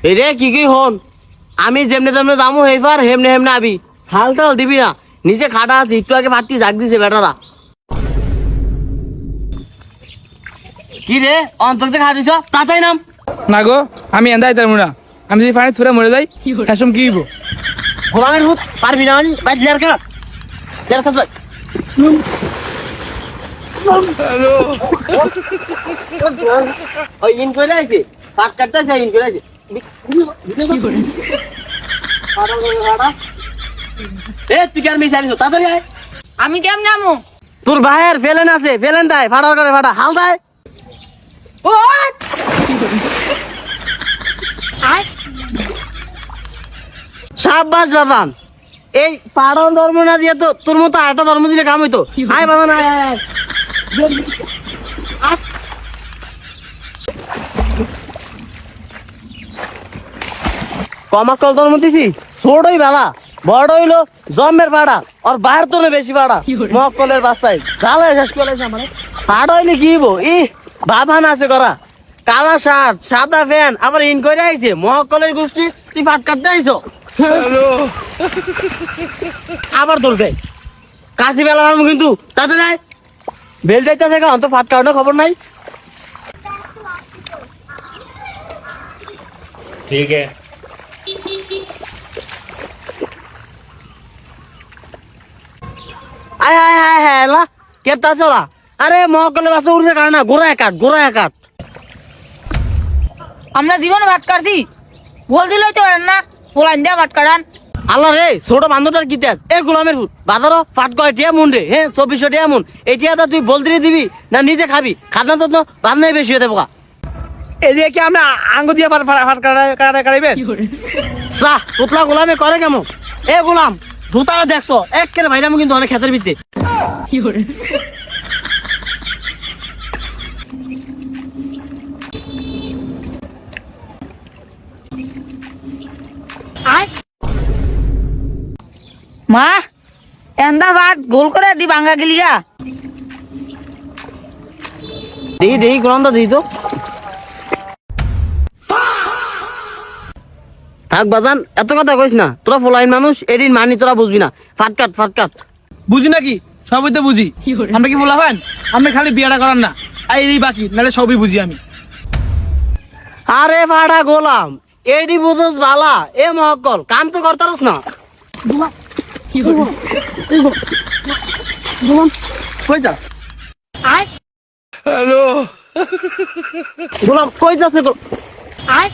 রে কি কি হন আমি যেমনে তেমনে দামু হেফার হেমনে হেমনে আবি হালটাল দিবি না নিচে খাটা আছে একটু আগে ফাটটি জাগ দিছে বেটারা কি রে অন্তর থেকে হারিস তাতাই নাম না গো আমি এন্দাই তার মুনা আমি যদি পানি থুরে মরে যাই এসম কি হইব গোলামের ভূত পারবি না মানে বাইর লেয়ার কা ভাই ওই ইন করে আছে ফাট কাটতে আছে ইন করে আছে এ তুই কি আর মিশারিস তাড়াতাড়ি আয় আমি কেমনে আমু তোর ভাইয়ের ফেলেন আছে ফেলেন দেয় ফাটার করে ফাটা হাল দেয় ও সাব্বাস বাদান এই পাড়ন ধর্ম না দিয়ে তো তোর মতো আরেকটা ধর্ম দিলে কাম হইতো আয় বাদান আয় আয় আয় কমাকল ধর্ম দিছি ছোটই বেলা বড় হইলো জন্মের পাড়া আর বাইর তো বেশি পাড়া মক্কলের বাচ্চাই গালে শেষ করেছে আমার পাড়া হইলে কি হইব ই ভাবান আছে করা কালা শার্ট সাদা ফ্যান আবার ইন করে আইছে মহকলের গোষ্ঠী তুই ফাট কাটতে আইছো আবার ধরবে কাশি বেলা মারবো কিন্তু তাতে নাই বেল যাইতেছে কারণ তো ফাট কাটানোর খবর নাই ठीक है আয় আয় আয় হ্যাঁ এলা কেপটা চলা আরে মহকলের বাচ্চা উঠে কাট না গোড়ায় কাট আমরা জীবনে ভাত কাটছি বল দিলই তো পারেন না পোলাইন দিয়া ভাত কাটান আল্লাহ রে ছোট বান্ধবটার কি তেজ এ গোলামের ফুট বাজারও ফাট কয় টিয়া মুন রে হ্যাঁ 2400 টিয়া মুন এই টিয়াটা তুই বলতে দিবি না নিজে খাবি খাদ্য তো রান্নাই বেশি হতে পোকা এদিকে কি আমরা আঙ্গ দিয়ে ফাট কাটাইবেন সাহ পুতলা গোলামে করে কেমন এ গোলাম জুতাটা দেখছো এক কেরে ভাইরাম কিন্তু অনেক ক্ষেতের ভিত্তি মা এন্দা ভাত গোল করে দি ভাঙ্গা গেলিয়া দেখি গোলামটা দিই তো থাক বাজান এত কথা কইস না তোরা ফলাইন মানুষ এদিন মানি তোরা বুঝবি না ফাটকাট বুঝি নাকি সবই তো বুঝি আমরা কি বলা হয় আমরা খালি বিয়াটা করার না আর এই বাকি নাহলে সবই বুঝি আমি আরে ফাড়া গোলাম এডি বুঝোস বালা এ মহকল কাম তো করতারস না গোলাম কই যাস আয় গোলাম কই যাস রে আয়